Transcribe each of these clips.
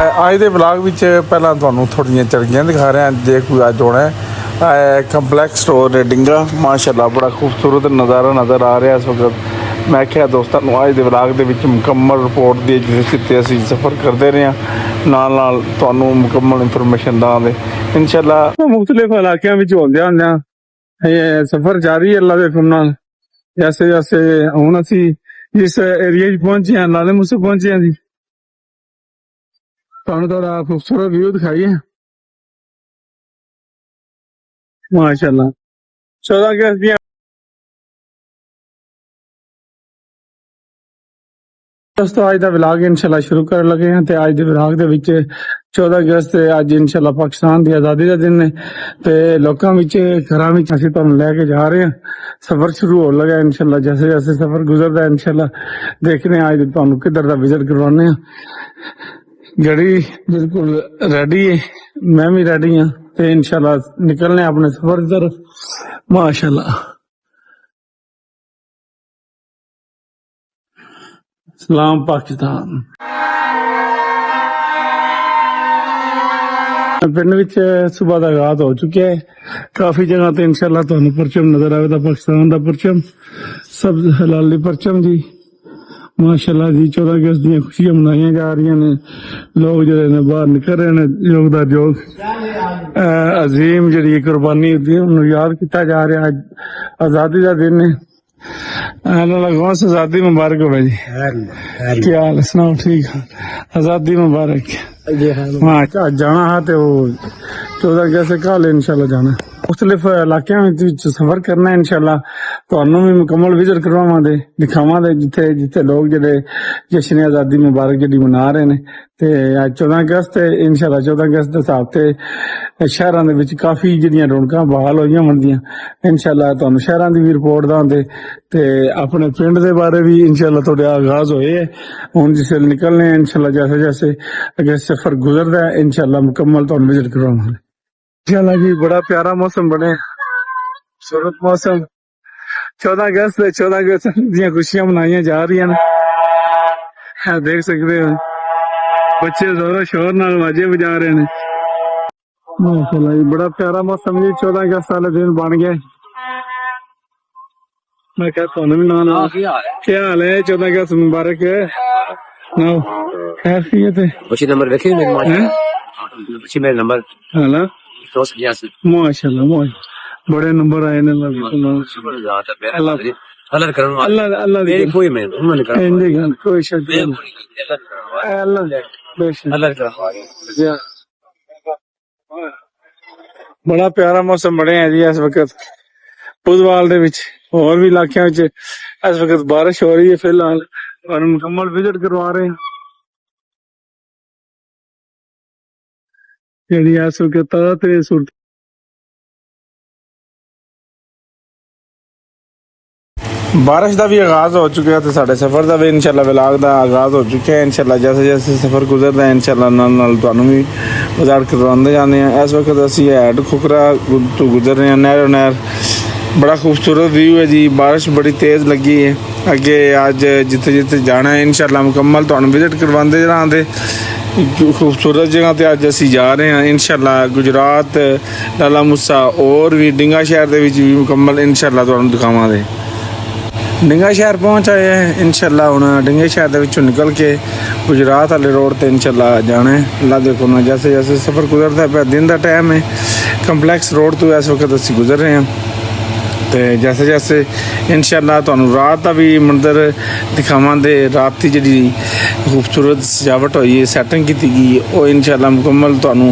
ਅੱਜ ਦੇ ਵਲੌਗ ਵਿੱਚ ਪਹਿਲਾਂ ਤੁਹਾਨੂੰ ਥੋੜ੍ਹੀਆਂ ਚਰਗੀਆਂ ਦਿਖਾ ਰਿਹਾ ਜੇ ਕੋਈ ਅੱਜ ਆਉਣਾ ਕੰਪਲੈਕਸ ਸਟੋਰ ਡਿੰਗਾ ਮਾਸ਼ਾਅੱਲਾ ਬੜਾ ਖੂਬਸੂਰਤ ਨਜ਼ਾਰਾ ਨਜ਼ਰ ਆ ਰਿਹਾ ਇਸ ਵਕਤ। ਮੈਂ ਕਿਹਾ ਦੋਸਤਾਂ ਨੂੰ ਅੱਜ ਦੇ ਵਲੌਗ ਦੇ ਵਿੱਚ ਮੁਕੰਮਲ ਰਿਪੋਰਟ ਦੀ ਜਿੱਥੇ ਅਸੀਂ ਸਫ਼ਰ ਕਰਦੇ ਰਹੇ ਹਾਂ ਨਾਲ ਤੁਹਾਨੂੰ ਮੁਕੰਮਲ ਇਨਫੋਰਮੇਸ਼ਨ ਦਾਂਗੇ ਇਨਸ਼ਾਅੱਲਾ। ਮੁਖਤਲਿਫ ਇਲਾਕਿਆਂ ਵਿੱਚ ਹੁੰਦਿਆਂ ਹੁੰਦਿਆਂ ਇਹ ਸਫ਼ਰ ਜਾਰੀ ਅੱਲਾ ਦੇ ਹੁਕਮ ਨਾਲ। ਜੈਸੇ ਹੁਣ ਅਸੀਂ ਜਿਸ ਏਰੀਆ 'ਚ ਪਹੁੰਚੇ ਹਾਂ ਲਾਲੇ ਮੂਸੇ ਪਹੁੰਚੇ ਹਾਂ ਜੀ, ਤੁਹਾਨੂੰ ਥੋੜਾ ਖੂਬਸੂਰਤ ਵਿਊ ਦਿਖਾਈਏ ਮਾਸ਼ਾਅੱਲਾ। 14 ਅਗਸਤ ਦੀਆਂ ਦੋਸਤੋ ਅੱਜ ਦਾ ਵਲੌਗ ਇਨਸ਼ਾਅੱਲਾ ਸ਼ੁਰੂ ਕਰਨ ਲੱਗੇ ਹਾਂ ਤੇ ਅੱਜ ਦੇ ਵਲੌਗ ਦੇ ਵਿੱਚ 14 ਅਗਸਤ ਅੱਜ ਇਨਸ਼ਾਅੱਲਾ ਪਾਕਿਸਤਾਨ ਦੀ ਆਜ਼ਾਦੀ ਦਾ ਦਿਨ ਹੈ ਤੇ ਲੋਕਾਂ ਵਿੱਚ ਘਰਾਂ ਵਿੱਚ ਅਸੀਂ ਤੁਹਾਨੂੰ ਲੈ ਕੇ ਜਾ ਰਹੇ ਹਾਂ। ਸਫ਼ਰ ਸ਼ੁਰੂ ਹੋਣ ਲੱਗਾ ਇਨਸ਼ਾਅੱਲਾ। ਜੈਸੇ ਸਫ਼ਰ ਗੁਜ਼ਰਦਾ ਇਨਸ਼ਾਅੱਲਾ ਦੇਖਦੇ ਹਾਂ ਅੱਜ ਤੁਹਾਨੂੰ ਕਿੱਧਰ ਦਾ ਵਿਜ਼ਿਟ ਕਰਵਾਉਂਦੇ ਹਾਂ। ਗੱਡੀ ਬਿਲਕੁਲ ਰੈਡੀ ਹੈ, ਮੈਂ ਵੀ ਰੈਡੀ ਹਾਂ ਤੇ ਇਨਸ਼ਾਅੱਲਾ ਨਿਕਲਨੇ ਆਪਣੇ ਸਫ਼ਰ ਦੀ ਤਰਫ ਮਾਸ਼ਾਅੱਲਾ। ਸਲਾਮ ਪਾਕਿਸਤਾਨ। ਪਿੰਡ ਵਿੱਚ ਸੁਬਹ ਦਾ ਆਗਾਜ਼ ਹੋ ਚੁੱਕਿਆ ਹੈ। ਕਾਫੀ ਜਗ੍ਹਾ ਤੇ ਇਨਸ਼ਾਅੱਲਾ ਤੁਹਾਨੂੰ ਪਰਚਮ ਨਜ਼ਰ ਆਵੇਗਾ, ਪਾਕਿਸਤਾਨ ਦਾ ਪਰਚਮ, ਸਭ ਹਲਾਲੀ ਪਰਚਮ ਜੀ ਮਾਸ਼ਾਅੱਲਾ ਜੀ। 14 ਅਗਸਤ ਦੀਆਂ ਖੁਸ਼ੀਆਂ ਮਨਾਈਆਂ ਜਾ ਰਹੀਆਂ ਨੇ। ਲੋਕ ਜਿਹੜੇ ਨੇ ਬਾਹਰ ਨਿਕਲ ਰਹੇ ਨੇ, ਯੋਗ ਦਾ ਯੋਗ ਅਜ਼ੀਮ ਜਿਹੜੀ ਕੁਰਬਾਨੀ ਹੁੰਦੀ ਹੈ ਉਹਨੂੰ ਯਾਦ ਕੀਤਾ ਜਾ ਰਿਹਾ। ਅੱਜ ਆਜ਼ਾਦੀ ਦਾ ਦਿਨ ਹੈ। अल्लाह आजादी मुबारक हो भाई जी। क्या हाल सुनाओ? ठीक है, आजादी मुबारक। हाँ जाना है तो 14 अगस्त कल इंशाल्लाह जाना। मुख्तलिफ इलाकों में सफर करना इंशाल्लाह ਤੁਹਾਨੂੰ ਵੀ ਮੁਕੰਮਲ ਵਿਜ਼ਿਟ ਕਰਵਾਵਾਂਗੇ, ਦਿਖਾਵਾਂਗੇ ਜਿੱਥੇ ਜਿੱਥੇ ਲੋਕ ਜਿਹੜੇ ਜਸ਼ਨ ਆਜ਼ਾਦੀ ਮੁਬਾਰਕ ਜਿਹੜੀ ਮਨਾ ਰਹੇ ਨੇ। ਤੇ ਅੱਜ 14 ਅਗਸਤ ਇਨਸ਼ਾਅੱਲਾ 14 ਅਗਸਤ ਦੇ ਹਿਸਾਬ ਤੇ ਸ਼ਹਿਰਾਂ ਦੇ ਵਿੱਚ ਕਾਫੀ ਜਿਹੜੀਆਂ ਰੌਣਕਾਂ ਬਹਾਲ ਹੋਈਆਂ ਹੋਣਗੀਆਂ ਇਨਸ਼ਾਅੱਲਾ। ਤੁਹਾਨੂੰ ਸ਼ਹਿਰਾਂ ਦੀ ਵੀ ਰਿਪੋਰਟ ਦਾਂਗੇ ਤੇ ਆਪਣੇ ਪਿੰਡ ਦੇ ਬਾਰੇ ਵੀ ਇਨਸ਼ਾਅੱਲਾ ਤੁਹਾਡੇ ਆਗਾਜ਼ ਹੋਏ ਹੈ। ਹੁਣ ਜਿਸ ਵੇਲੇ ਨਿਕਲਨੇ ਇਨਸ਼ਾਅੱਲਾ ਜੈਸੇ ਅਗਰ ਸਫ਼ਰ ਗੁਜ਼ਰਦਾ ਹੈ ਇਨਸ਼ਾਅੱਲਾ ਮੁਕੰਮਲ ਤੁਹਾਨੂੰ ਵਿਜ਼ਿਟ ਕਰਵਾਵਾਂਗੇ ਇਨਸ਼ਾਅੱਲਾ ਜੀ। ਬੜਾ ਪਿਆਰਾ ਮੌਸਮ ਬਣੇ, ਖੂਬਸੂਰਤ ਮੌਸਮ। 14 अगस्त 14 अगस्त ਦੀਆਂ ਖੁਸ਼ੀਆਂ ਮਨਾਈਆਂ ਜਾ ਰਹੀਆਂ ਨੇ। ਦੇਖ ਸਕਦੇ ਹੋ ਬੱਚੇ ਜ਼ੋਰ ਸ਼ੋਰ ਨਾਲ ਵਾਜੇ ਵਜਾ ਰਹੇ ਨੇ ਮਾਸ਼ਾਅੱਲਾ ਜੀ। ਬੜਾ ਪਿਆਰਾ ਮੌਸਮ ਜੀ। 14 ਅਗਸਤ ਵਾਲੇ ਦਿਨ ਬਣ ਗਏ। ਮੈਂ ਕਿਹਾ ਤੁਹਾਨੂੰ ਵੀ ਨਾਲ ਕੀ ਹਾਲ ਹੈ? 14 ਅਗਸਤ ਮੁਬਾਰਕ ਹੈ। ਨਾ ਖੈਰੀਅਤ ਹੈ? उसी नंबर रखे उसी मेरे नंबर हाला माशाअल्लाह बड़े नंबर आए ने। कोई शक बड़ा प्यारा मौसम बने है जी इस वक्त पुजवाल दे विच। होर भी इलाकों विच इस वक्त बारिश हो रही है। फिलहाल और मुकम्मल विजिट करवा रहे हैं जी इस वक्त ताजा तेज सूरत। बारिश का भी आगाज हो चुका है तो साढ़े सफर का भी इंशाल्लाह व्लॉग का आगाज हो चुका है इंशाल्लाह। जैसे जैसे सफर गुजरता है इंशाल्लाह नाल तुहानू भी विजिट करवाते जाने हैं। इस वक्त असी हैड खुकरा तो गुजर रहे हैं, नहरों नहर। बड़ा खूबसूरत व्यू है जी। बारिश बड़ी तेज़ लगी है। अगे अज जिथे जिथे जाना है इंशाल्लाह मुकम्मल तुहानू विजिट करवाते जाते खूबसूरत जगह ते अज असी जा रहे हैं इंशाल्लाह। गुजरात लाला मूसा और भी डिंगा शहर दे विच भी मुकम्मल इंशाल्लाह तुहानू दिखावांगे। डिंगा शहर पहुँच आए हैं इंशाल्लाह। हुण डिंगे शहर दे विचों निकल के गुजरात वाले रोड ते इंशाल्लाह जाना है अल्लाह दे हुक्म नाल। जैसे जैसे सफ़र गुजरता है दिन का टाइम है। कंपलैक्स रोड तो इस वक्त असी गुजर रहे हैं तो जैसे जैसे इंशाल्लाह तुहानू रात का भी मंदिर दिखावांगे। रात की जी खूबसूरत सजावट हुई है, सैटिंग की गई वो इंशाल्लाह मुकम्मल तुहानू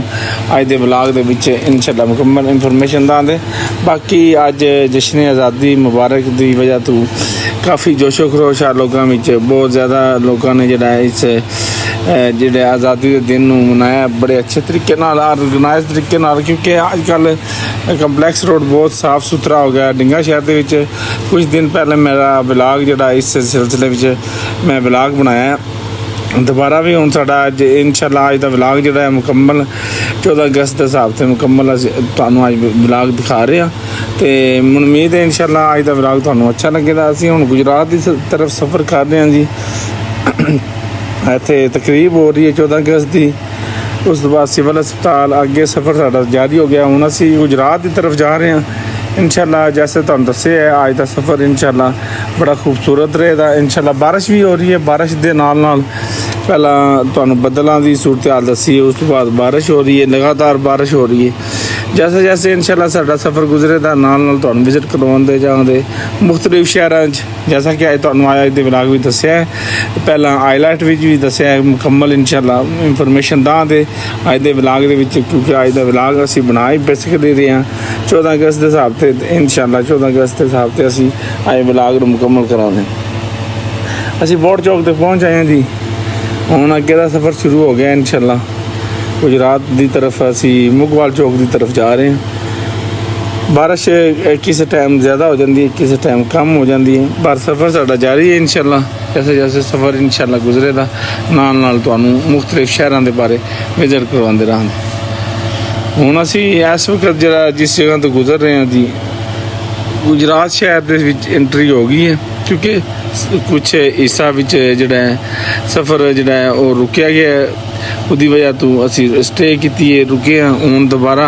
अज दे व्लॉग दे विच इंशाल्लाह मुकम्मल इन्फॉर्मेशन दांगे। बाकी अज जश्न आज़ादी मुबारक की वजह तो काफ़ी जोशो खरोश आ लोगों में। बहुत ज़्यादा लोगों ने जोड़ा इस जोड़े आज़ादी के दिन मनाया बड़े अच्छे तरीके नाल, ऑर्गेनाइज तरीके नाल। क्योंकि अजकल कंपलैक्स रोड बहुत साफ सुथरा हो गया डिंगा शहर के विच। कुछ दिन पहले मेरा व्लॉग जोड़ा इस सिलसिले में मैं व्लॉग बनाया दोबारा भी। हूँ साडा अज इंशाल्लाह अज का व्लॉग जोड़ा है मुकम्मल 14 अगस्त के हिसाब से मुकम्मल तुहानू अज व्लॉग दिखा रहे हैं तो उम्मीद है इंशाल्लाह अज का व्लॉग तुहानू अच्छा लगेगा। असीं हुण गुजरात की तरफ सफ़र कर रहे हैं जी। ਇੱਥੇ ਤਕਰੀਬ ਹੋ ਰਹੀ ਹੈ 14 ਅਗਸਤ ਦੀ। ਉਸ ਤੋਂ ਬਾਅਦ ਸਿਵਲ ਹਸਪਤਾਲ, ਅੱਗੇ ਸਫ਼ਰ ਸਾਡਾ ਜਾਰੀ ਹੋ ਗਿਆ। ਹੁਣ ਅਸੀਂ ਗੁਜਰਾਤ ਦੀ ਤਰਫ ਜਾ ਰਹੇ ਹਾਂ इंशाल्लाह। जैसे तुहानू दस्सिया है अज का सफ़र इंशाल्लाह बड़ा खूबसूरत रहेगा इंशाल्लाह। बारिश भी हो रही है, बारिश के नाल नाल पहला तुहानू बदलों की सूरत हाल दसी है, उस तो बाद बारिश हो रही है, लगातार बारिश हो रही है। जैसे जैसे इंशाल्लाह साडा सफ़र गुजरेगा नाल नाल तुहानू विजिट करवाते जाते मुख्तलिफ शहरों जैसा कि अज तुहानू अज के व्लॉग भी दस्सिया है, पहला हाईलाइट भी दस्सिया है मुकम्मल इंशाल्लाह इंफॉर्मेशन दांदे अज के व्लॉग दे विच, क्योंकि अज का व्लॉग असीं बना ही बेसिकली रहे हैं 14 अगस्त के हिसाब से इंशाल्लाह। 14 अगस्त के हिसाब से असीं अज व्लॉग मुकम्मल कराने। असीं बोर्ड चौक तक पहुँच आए हैं जी। हुण अगे का सफ़र शुरू हो गया इंशाल्लाह। गुजरात की तरफ असी मुगवाल चौक की तरफ जा रहे हैं। बारिश किस टाइम ज़्यादा हो जाती है, किस टाइम कम हो जाती है, पर सफ़र साडा जारी है इंशाल्लाह। जैसे जैसे सफ़र इंशाल्लाह गुजरेगा नाल नाल तुहानू मुख्तलिफ शहरों के बारे विजिट करवाते रहांगे। हुण असी इस वक्त जरा जिस जगह तो गुजर रहे हैं जी, गुजरात शहर दे विच एंट्री हो गई है, क्योंकि कुछ हिस्सा विच जिहड़ा सफ़र जिहड़ा है वो रुकिया गया है। उसकी वजह तो असी स्टे की है, रुके हैं। हूँ दोबारा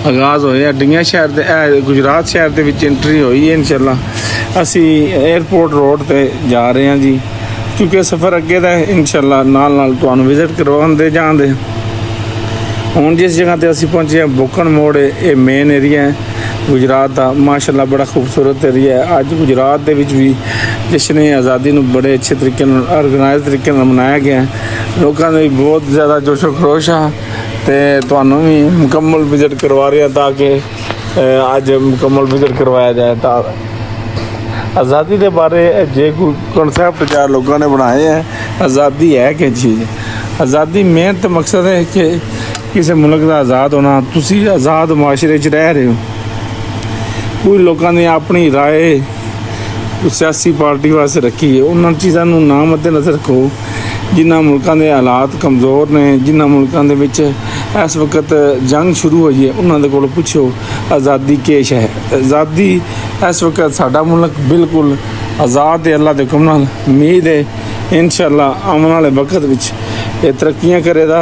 आगाज़ होया डिंगा शहर के गुजरात शहर के विच एंट्री हुई है इंशाल्लाह। असी एयरपोर्ट रोड ते जा रहे हैं जी, क्योंकि सफ़र अगे का इंशाल्लाह नाल नाल तुहानू विजिट करवाते जाते। हूँ जिस जगह पर असी पहुँचे हैं बोकन मोड़, ये मेन एरिया है गुजरात का। माशाल्लाह बड़ा खूबसूरत एरिया है। अज गुजरात के भी जश्न आज़ादी नूं बड़े अच्छे तरीके ऑर्गेनाइज तरीके मनाया गया है। लोगों ने भी बहुत ज़्यादा जोशो खरोश आ, तो तुहानू भी मुकम्मल विजिट करवा रहे हैं ताकि अज मुकम्मल विजिट करवाया जाए। ता आज़ादी के बारे जे कोई कॉन्सैप्ट चार लोगों ने बनाए हैं, आज़ादी है क्या चीज़? आज़ादी मेन तो मकसद है कि किसी मुल्क का आज़ाद होना, तुसी आज़ाद मुआशरे च रह रहे हो। कोई लोगों ने अपनी राय सियासी पार्टी वास्ते रखी है, उन्होंने चीज़ों को ना मद्देनज़र रखो जिन्होंने मुल्कों के हालात कमज़ोर ने, जिन्होंने मुल्कों के विच इस वक्त जंग शुरू हुई है, उन्होंने को पूछो आज़ादी केश है। आज़ादी इस वक्त साडा मुल्क बिल्कुल आज़ाद है, अल्लाह के हुक्म नाल। उम्मीद है इंशाल्लाह आने वाले वक्त विच ये तरक्कियां करेगा,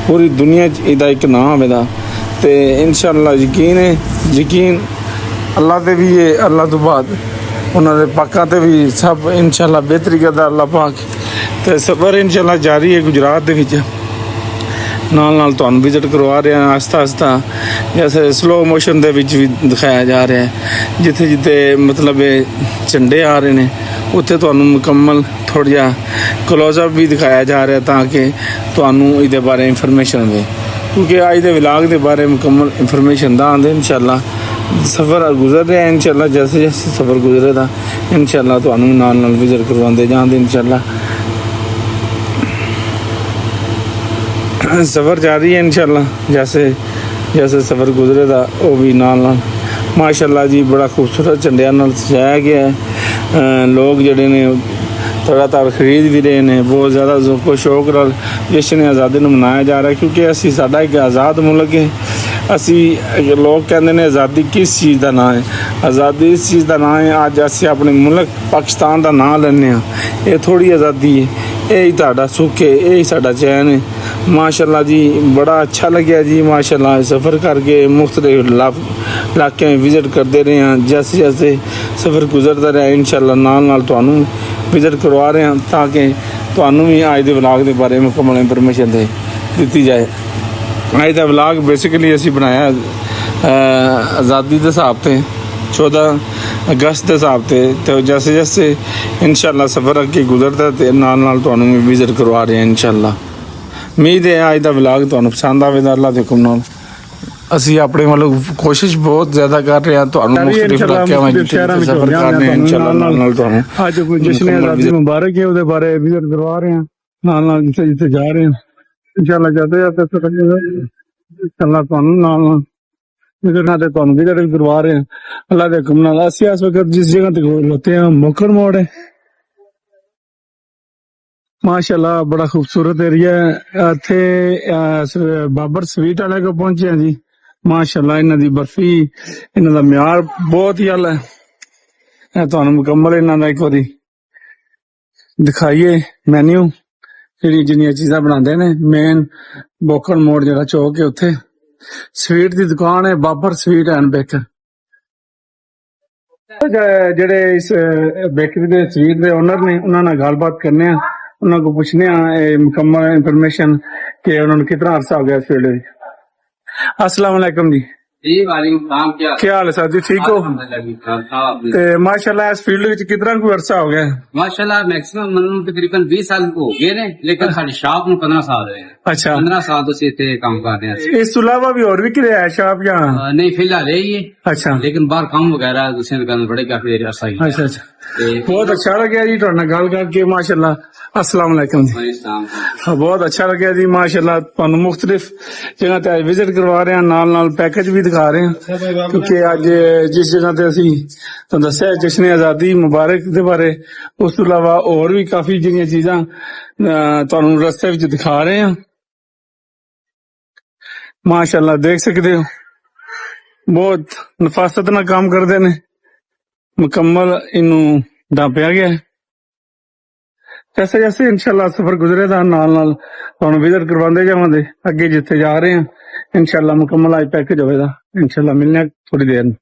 पूरी दुनिया इसका एक नाम आवेगा। तो इंशाल्लाह यकीन है, यकीन अल्लाह ते भी है, अल्लाह तो बाद उन्होंने पाकों ते भी सब इंशाल्लाह बेहतरी करता अल्लाह पाक। तो सफ़र इंशाल्लाह जारी है गुजरात के नाल नाल तुहानू विजिट करवा रहे हैं आस्ता आस्ता। जैसे स्लो मोशन के भी दिखाया जा रहा है, जिथे जिथे मतलब झंडे आ रहे हैं उत्थे तुहानू मुकम्मल थोड़ा जा क्लोजअप भी दिखाया जा रहा है, ताकि तुहानू इहदे बारे इंफॉर्मेशन मिले, क्योंकि अज के व्लॉग के बारे मुकम्मल इंफॉर्मेशन दांदे इंशाल्लाह। सफ़र गुजर रहा है इंशाल्लाह। जैसे जैसे सफ़र गुजरेगा इंशाल्लाह तुहानू नाल नाल विजिट करवाते जाते इंशाल्लाह। सफ़र जारी है इंशाल्लाह। जैसे जैसे सफ़र गुजरेगा वो भी नाल नाल माशाल्लाह जी बड़ा खूबसूरत झंडिया नाल सजाया गया है। लोग जड़े ने लगातार खरीद भी रहे हैं, बहुत ज़्यादा ज़ोको शौक नाल जश्न आज़ादी नूं मनाया जा रहा है, क्योंकि असी साडा एक आज़ाद मुल्क है। असी लोग कहते हैं आज़ादी किस चीज़ का नाम है, आज़ादी इस चीज़ का नाम है अज असी अपने मुल्क पाकिस्तान का नाम लेने, ये थोड़ी आज़ादी है, यही तुहाडा सुख है, यही साडा चैन है। माशाल्लाह जी बड़ा अच्छा लगे जी माशाल्लाह। सफ़र करके मुख्तलिफ इलाके में विजिट करते रहे हैं। जैसे जैसे सफ़र गुजरता रहा इंशाल्लाह नाल नाल तुहानू विजिट करवा रहे हैं, ताकि तुहानू भी अज के व्लॉग के बारे में मुकम्मल इंफॉर्मेशन दी जाए। अज का व्लॉग बेसिकली असी बनाया आज़ादी के हिसाब से 14 अगस्त के हिसाब से। तो जैसे जैसे इंशाल्लाह सफ़र अगे गुजरता तो नाल नाल तुहानू भी विजिट करवा रहे हैं इंशाल्लाह। उम्मीद है अज का व्लॉग तुहानू पसंद आवेगा अल्लाह के हुक्म नाल। असी अपने मतलब कोशिश बहुत ज़्यादा कर रहे हैं तुहानू मुख्तलिफ इलाकों में सफ़र करने इंशाल्लाह नाल नाल तुहानू आज कोई जश्न आज़ादी मुबारक है, उसके बारे विजिट करवा रहे हैं नाल नाल जिथे जिथे जा रहे हैं इंशाल्लाह। जाते जाते इंशाल्लाह तुहानू नाल नाल विजिट ना तुहानू विजिट भी करवा रहे हैं अल्लाह के हुक्म नाल। असी इस वक्त जिस जगह तक होते हैं मोकन मोड़ है, माशाल्लाह बड़ा खूबसूरत एरिया है। इत्थे बाबर स्वीट वाले को पहुंचे हैं जी। माशाल्लाह इन्हां दी बर्फी इन्हां दा म्यार बहुत ही आला है। तुहानू मुकम्मल इन्हां दा एक बारी दिखाइए मेन्यू ਜਿਹੜੀਆਂ ਜਿੰਨੀਆਂ ਚੀਜ਼ਾਂ ਬਣਾਉਂਦੇ ਨੇ। ਮੇਨ ਬੋਕਰ ਮੋੜ ਜਿਹੜਾ ਚੌਕ ਹੈ ਉੱਥੇ ਸਵੀਟ ਦੀ ਦੁਕਾਨ ਹੈ, ਬਾਬਰ ਸਵੀਟ ਐਂਡ ਬੇਕਰ। ਜਿਹੜੇ ਇਸ ਬੇਕਰੀ ਦੇ ਸਵੀਟ ਦੇ ਓਨਰ ਨੇ ਉਹਨਾਂ ਨਾਲ ਗੱਲਬਾਤ ਕਰਨੇ ਆ, ਉਹਨਾਂ ਕੋਲ ਪੁੱਛਨੇ ਆ ਇਹ ਮੁਕੰਮਲ ਇਨਫੋਰਮੇਸ਼ਨ ਕਿ ਉਹਨਾਂ ਨੂੰ ਕਿਤਨਾ ਅਰਸਾ ਹੋ ਗਿਆ ਇਸ फील्ड ਵਿੱਚ। अस्सलाम वालेकुम जी, जी वालेकुम सलाम। क्या हाल है सर जी, ठीक हो? ते माशाल्लाह इस फील्ड ਵਿੱਚ ਕਿਤਨਾ ਕੁ ਅਰਸਾ ਹੋ ਗਿਆ? माशाल्लाह मैक्सिमम ਮੈਨੂੰ ਤਕਰੀਬਨ 20 ਸਾਲ ਹੋ ਗਏ ਨੇ, ਲੇਕਿਨ ਸਾਡੀ ਸ਼ਾਪ ਨੂੰ 15 ਸਾਲ ਹੋਏ। ਅੱਛਾ, 15 ਸਾਲ ਤੋਂ ਅਸੀਂ ਇੱਥੇ ਕੰਮ ਕਰ ਰਹੇ ਹਾਂ। ਇਸ ਤੋਂ ਇਲਾਵਾ ਵੀ ਹੋਰ ਵੀ ਕਿਹੜੇ ਹੈ ਸ਼ਾਪ ਜਾਂ? ਨਹੀਂ ਫਿਲਹਾਲ ਇਹ ਹੀ ਹੈ, ਅੱਛਾ ਲੇਕਿਨ ਬਾਹਰ ਕੰਮ ਵਗੈਰਾ ਦੂਸਰੇ ਦੁਕਾਨ ਬੜੇ ਕਾਫੀ ਦੇਰ ਅਰਸਾ ਹੀ ਅੱਛਾ ਅੱਛਾ, ਤੇ ਬਹੁਤ ਅੱਛਾ ਲੱਗਿਆ ਜੀ ਤੁਹਾਡੇ ਨਾਲ ਗੱਲ ਕਰਕੇ ਮਾਸ਼ਾल्लाह। अस्सलाम वालेकुम जी, ਪਾਕਿਸਤਾਨ ਬਹੁਤ ਅੱਛਾ ਲੱਗਿਆ ਜੀ ਮਾਸ਼ਾल्लाह। ਤੁਹਾਨੂੰ ਮੁxtਲਿਫ ਜਗ੍ਹਾ ਤੇ ਵਿਜ਼ਿਟ ਕਰਵਾ ਰਹੇ ਹਾਂ, ਨਾਲ ਨਾਲ ਪੈਕੇਜ ਵੀ ਦਿਖਾ ਰਹੇ ਹਾਂ, ਕਿਉਂਕਿ ਅੱਜ ਜਿਸ ਜਗ੍ਹਾ ਤੇ ਅਸੀਂ ਤੁਹਾਨੂੰ ਦੱਸਿਆ ਜਸ਼ਨ ਆਜ਼ਾਦੀ ਮੁਬਾਰਕ ਦੇ ਬਾਰੇ, ਉਸ ਤੋਂ ਇਲਾਵਾ ਹੋਰ ਵੀ ਕਾਫੀ ਜਿਹੜੀਆਂ ਚੀਜ਼ਾਂ ਤੁਹਾਨੂੰ ਰਸਤੇ ਵਿੱਚ ਦਿਖਾ ਰਹੇ ਹਾਂ ਮਾਸ਼ਾल्लाह। ਦੇਖ ਸਕਦੇ ਹੋ ਬਹੁਤ ਨਫਾਸਤ ਨਾਲ ਕੰਮ ਕਰਦੇ ਨੇ, ਮੁਕੰਮਲ ਇਹਨੂੰ ਢਾਂਪਿਆ ਗਿਆ ਹੈ। जैसे जैसे इंशाल्लाह सफर गुजरेगा नाल नाल तुहानू विजिट करवाते जावांगे अगे जिथे जा रहे हैं। इंशाल्लाह मुकम्मल आज पैकेज होएगा, इंशाल्लाह मिलने थोड़ी देर में।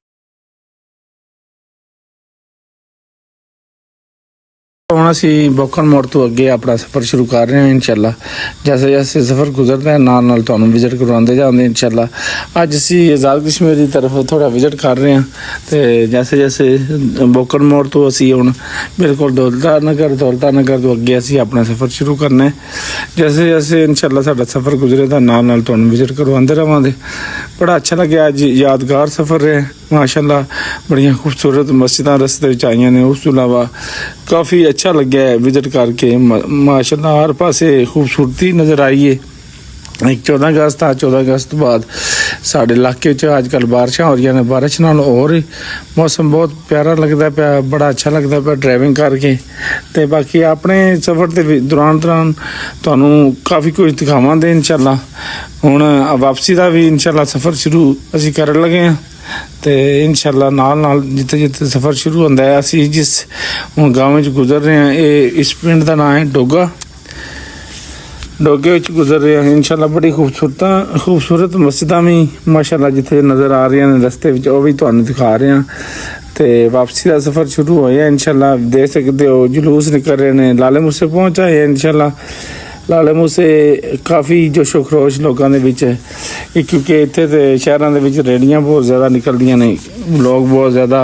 ਹੁਣ ਅਸੀਂ ਬੋਕਨ ਮੋੜ ਤੋਂ ਅੱਗੇ ਆਪਣਾ ਸਫ਼ਰ ਸ਼ੁਰੂ ਕਰ ਰਹੇ ਹਾਂ ਇਨਸ਼ਾਅੱਲਾ। ਜੈਸੇ ਜੈਸੇ ਸਫ਼ਰ ਗੁਜ਼ਰਦਾ ਹੈ ਨਾਲ ਨਾਲ ਤੁਹਾਨੂੰ ਵਿਜ਼ਿਟ ਕਰਵਾਉਂਦੇ ਜਾਂਦੇ ਇਨਸ਼ਾਅੱਲਾ। ਅੱਜ ਅਸੀਂ ਆਜ਼ਾਦ ਕਸ਼ਮੀਰ ਦੀ ਤਰਫ ਥੋੜਾ ਵਿਜ਼ਿਟ ਕਰ ਰਹੇ ਹਾਂ ਤੇ ਜੈਸੇ ਜੈਸੇ ਬੋਕਨ ਮੋੜ ਤੋਂ ਅਸੀਂ ਹੁਣ ਬਿਲਕੁਲ ਦੌਲਤਾ ਨਗਰ ਤੋਂ ਅੱਗੇ ਅਸੀਂ ਆਪਣਾ ਸਫ਼ਰ ਸ਼ੁਰੂ ਕਰਨਾ ਹੈ। ਜੈਸੇ ਜੈਸੇ ਇਨਸ਼ਾਅੱਲਾ ਸਾਡਾ ਸਫ਼ਰ ਗੁਜ਼ਰੇਗਾ ਨਾਲ ਨਾਲ ਤੁਹਾਨੂੰ ਵਿਜ਼ਿਟ ਕਰਵਾਉਂਦੇ ਰਹਾਂਗੇ। ਬੜਾ ਅੱਛਾ ਲੱਗਿਆ, ਅੱਜ ਯਾਦਗਾਰ ਸਫ਼ਰ ਰਿਹਾ ਮਾਸ਼ਾਅੱਲਾ। ਬੜੀਆਂ ਖੂਬਸੂਰਤ ਮਸਜਿਦਾਂ ਰਸਤੇ ਵਿੱਚ ਆਈਆਂ ਨੇ, ਉਸ ਤੋਂ ਇਲਾਵਾ ਕਾਫੀ अच्छा लगे विजिट करके माशाल्लाह। हर पासे खूबसूरती नज़र आई है। एक 14 अगस्त था, 14 अगस्त तो बाद साढ़े इलाके अजकल बारिशां हो रही ने, बारिश नाल और मौसम बहुत प्यारा लगता पाया, बड़ा अच्छा लगता पाया ड्राइविंग करके। ते बाकी अपने सफ़र के दौरान तुहानू काफ़ी कुछ दिखावांगे इंशाल्लाह। हुण वापसी का भी इंशाल्लाह सफ़र शुरू असीं करन लगे हैं ते इंशाल्लाह नाल नाल जिथे जिथे सफ़र शुरू होंदा है। असीं जिस हुण गाँव में गुजर रहे हैं, ये इस पिंड का नाम है डोगा। डोगे विच गुजर रहे हैं इंशाल्लाह। बड़ी खूबसूरत मस्जिदां भी माशाल्लाह जिथे नज़र आ रही हैं रस्ते विच, वो भी तुहानू दिखा रहे हैं। ते वापसी का सफ़र शुरू होया इंशाल्लाह। देख सकते हो जुलूस निकल रहे हैं, लाले मूसे पहुँच आए इंशाल्लाह। लाले मूसे काफ़ी जोशो खरोश लोगों के विच है, क्योंकि इत्थे ते शहरां दे विच रेहड़ियां बहुत ज़्यादा निकलदियां ने, लोग बहुत ज़्यादा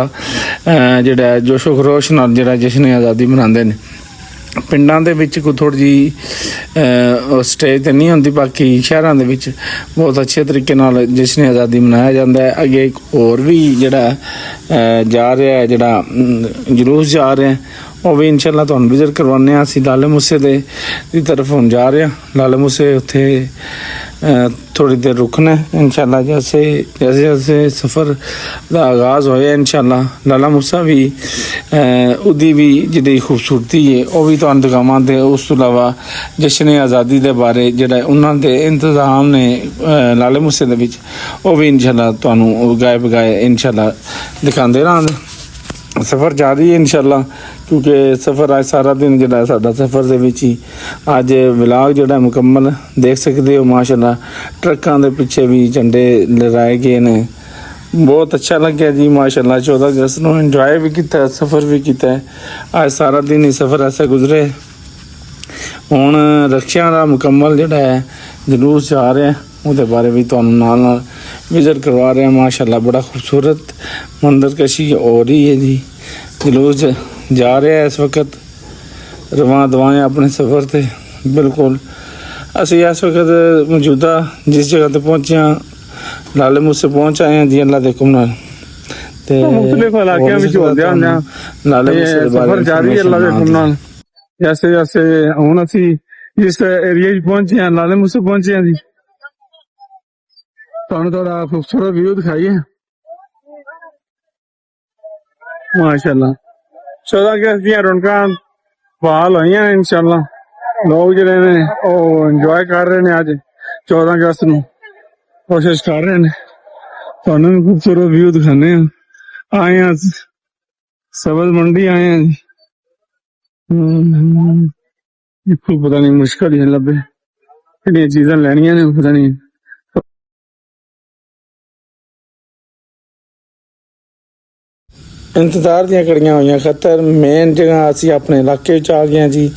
जिहड़ा जोशो खरोश नाल जिहड़ा जश्न आज़ादी मनांदे ने। पिंडां दे विच कोई थोड़ी जी स्टेज ते नहीं होंदी, बाकी शहरां दे विच बहुत अच्छे तरीके नाल जश्न आज़ादी मनाया जाता है। अगे एक होर भी जिहड़ा जा रहा है, जिहड़ा जुलूस जा रहा है, वो भी इंशाल्लाह तुहानू विजिट करवाने। असीं लाले मूसे दी तरफ हुण जा रहे हैं। लाले मूसे उत्थे थोड़ी देर रुकना है इंशाल्लाह। जैसे जैसे जैसे सफ़र का आगाज़ होया इंशाल्लाह, लाला मूसा भी उदी भी जिहड़ी खूबसूरती है वो भी तुहानू दिखावांगे। उस तो इलावा जश्न आज़ादी के बारे जिहड़ा उन्हां दे इंतज़ाम ने लाले मूसे दे विच, वो भी इंशाल्लाह तुहानू गाए बगाए इंशाल्लाह दिखांदे रहांगे। सफ़र जारी है इंशाल्लाह, क्योंकि सफ़र अज सारा दिन जिहड़ा साडा सफ़र दे विच ही अज विलाग जिहड़ा मुकम्मल देख सकते हो माशाल्लाह। ट्रकां दे पिछे भी झंडे लहराए गए ने, बहुत अच्छा लग्या जी माशाल्लाह। 14 अगस्त नूं इंजॉय भी किया, सफ़र भी किया। अज सारा दिन ही सफ़र ऐसा गुजरे। हुण रक्षियां दा मुकम्मल जिहड़ा है जुलूस जा रहा है, ਉਹਦੇ बारे भी तुहानू नाल नाल विजिट करवा रहे हैं माशाल्लाह। बड़ा खूबसूरत मंदिर कशी हो रही है जी। जुलूस जा रहा है इस वक्त रवां दवाएं अपने सफ़र से बिल्कुल। असी इस वक्त मौजूदा जिस जगह पर पहुँचे हैं लाले मूसे पहुँच आए हैं जी अल्लाह के हुक्म नाल। ते मुख्तलिफ इलाकियां विच होंदे हैं लाले मूसे दे बारे सफ़र जारी है अल्लाह के हुक्म नाल। जैसे जैसे हुण असी जिस एरिया च पहुंचे हैं लाले मूसे पहुंचे हैं जी, ਤੁਹਾਨੂੰ ਥੋੜਾ ਖੂਬਸੂਰਤ ਵਿਊ ਦਿਖਾਈਏ ਮਾਸ਼ਾਅੱਲਾ। 14 ਅਗਸਤ ਦੀਆਂ ਰੌਣਕਾਂ ਬਹਾਲ ਹੋਈਆਂ ਇੰਸ਼ਾਅੱਲਾ। ਲੋਕ ਜਿਹੜੇ ਨੇ ਉਹ ਇੰਜੋਏ ਕਰ ਰਹੇ ਨੇ ਅੱਜ 14 ਅਗਸਤ ਨੂੰ, ਕੋਸ਼ਿਸ਼ ਕਰ ਰਹੇ ਨੇ। ਤੁਹਾਨੂੰ ਵੀ ਖੂਬਸੂਰਤ ਵਿਊ ਦਿਖਾਣੇ ਆ। ਆਏ ਆ ਸਬਜ਼ ਮੰਡੀ ਆਏ ਆ ਜੀ। ਇੱਥੋਂ ਪਤਾ ਨਹੀਂ ਮੁਸ਼ਕਲ ਹੀ ਲੱਭੇ ਕਿਹੜੀਆਂ ਚੀਜ਼ਾਂ ਲੈਣੀਆਂ ਨੇ ਪਤਾ ਨਹੀਂ। ਇੰਤਜ਼ਾਰ ਦੀਆਂ ਘੜੀਆਂ ਹੋਈਆਂ ਖਤਰ ਮੇਨ ਜਗ੍ਹਾ ਅਸੀਂ ਆਪਣੇ ਇਲਾਕੇ ਵਿੱਚ ਆ ਗਏ ਹਾਂ ਜੀ,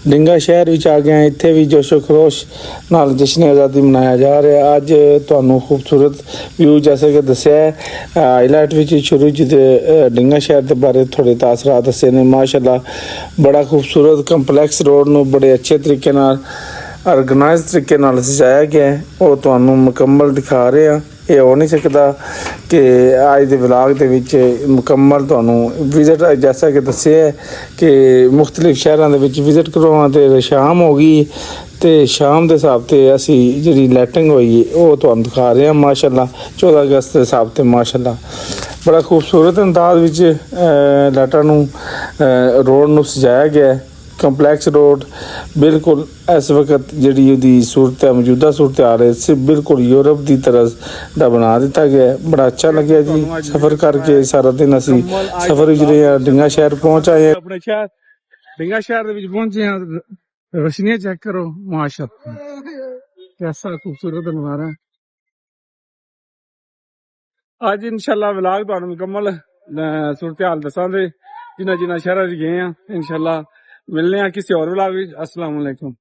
ਡਿੰਗਾ ਸ਼ਹਿਰ ਵਿੱਚ ਆ ਗਏ ਹਾਂ। ਇੱਥੇ ਵੀ ਜੋਸ਼ੋ ਖਰੋਸ਼ ਨਾਲ ਜਸ਼ਨ ਆਜ਼ਾਦੀ ਮਨਾਇਆ ਜਾ ਰਿਹਾ। ਅੱਜ ਤੁਹਾਨੂੰ ਖੂਬਸੂਰਤ ਵਿਊ ਜੈਸੇ ਕਿ ਦੱਸਿਆ ਹਾਈਲਾਈਟ ਵਿੱਚ ਸ਼ੁਰੂ ਜਿਹਦੇ ਡਿੰਗਾ ਸ਼ਹਿਰ ਦੇ ਬਾਰੇ ਥੋੜੇ ਤਾਸਰਾਤ ਦੱਸੇ ਨੇ। ਮਾਸ਼ਾਅੱਲਾ ਬੜਾ ਖੂਬਸੂਰਤ ਕੰਪਲੈਕਸ ਰੋਡ ਨੂੰ ਬੜੇ ਅੱਛੇ ਤਰੀਕੇ ਨਾਲ ਆਰਗੇਨਾਈਜ਼ ਤਰੀਕੇ ਨਾਲ ਸਜਾਇਆ ਗਿਆ ਹੈ, ਉਹ ਤੁਹਾਨੂੰ ਮੁਕੰਮਲ ਦਿਖਾ ਰਹੇ ਹਾਂ। ਇਹ ਹੋ ਨਹੀਂ ਸਕਦਾ ਕਿ ਅੱਜ ਦੇ ਵਲਾਗ ਦੇ ਵਿੱਚ ਮੁਕੰਮਲ ਤੁਹਾਨੂੰ ਵਿਜ਼ਿਟ ਜੈਸਾ ਕਿ ਦੱਸਿਆ ਕਿ ਮੁਖਤਲਿਫ ਸ਼ਹਿਰਾਂ ਦੇ ਵਿੱਚ ਵਿਜ਼ਿਟ ਕਰਵਾਉਣਾ ਤੇ ਸ਼ਾਮ ਹੋ ਗਈ ਤੇ ਸ਼ਾਮ ਦੇ ਹਿਸਾਬ ਤੇ ਅਸੀਂ ਜਿਹੜੀ ਲਾਈਟਿੰਗ ਹੋਈ ਉਹ ਤੁਹਾਨੂੰ ਦਿਖਾ ਰਹੇ ਹਾਂ। ਮਾਸ਼ਾਅੱਲਾ 14 ਅਗਸਤ ਦੇ ਹਿਸਾਬ ਤੇ ਮਾਸ਼ਾਅੱਲਾ ਬੜਾ ਖੂਬਸੂਰਤ ਅੰਦਾਜ਼ ਵਿੱਚ ਲਾਈਟਾਂ ਨੂੰ ਰੋਡ ਨੂੰ ਸਜਾਇਆ ਗਿਆ ਹੈ। ਕੰਪਲੈਕਸ ਰੋਡ ਬਿਲਕੁਲ ਇਸ ਵਕਤ ਜਿਹੜੀ ਉਹਦੀ ਸੂਰਤ ਹੈ ਮੌਜੂਦਾ ਸੂਰਤ ਆ ਰਹੀ ਸੀ ਬਿਲਕੁਲ ਯੂਰਪ ਦੀ ਤਰ੍ਹਾਂ ਦਾ ਬਣਾ ਦਿੱਤਾ ਗਿਆ। ਬੜਾ ਅੱਛਾ ਲੱਗਿਆ ਜੀ ਸਫ਼ਰ ਕਰਕੇ। ਸਾਰਾ ਦਿਨ ਅਸੀਂ ਸਫ਼ਰ ਵਿੱਚ ਰਹੇ ਹਾਂ, ਡਿੰਗਾ ਸ਼ਹਿਰ ਪਹੁੰਚ ਆਏ ਹਾਂ। ਆਪਣੇ ਸ਼ਹਿਰ ਡਿੰਗਾ ਸ਼ਹਿਰ ਦੇ ਵਿੱਚ ਪਹੁੰਚੇ ਹਾਂ। ਰੋਸ਼ਨੀਆਂ ਚੈੱਕ ਕਰੋ ਮਾਸ਼ਾਅੱਲਾ ਕੈਸਾ ਖੂਬਸੂਰਤ ਨਜ਼ਾਰਾ ਹੈ। ਅੱਜ ਇਨਸ਼ਾਅੱਲਾ ਵਲਾਗ ਤੁਹਾਨੂੰ ਮੁਕੰਮਲ ਸੂਰਤ ਹਾਲ ਦੱਸਾਂਗੇ ਜਿਨ੍ਹਾਂ ਸ਼ਹਿਰਾਂ 'ਚ ਗਏ ਹਾਂ। ਇਨਸ਼ਾਅੱਲਾ ਮਿਲਨੇ ਆ ਕਿਸੇ ਹੋਰ ਵਲਾਗ ਵਿੱਚ। अस्सलाम वालेकुम।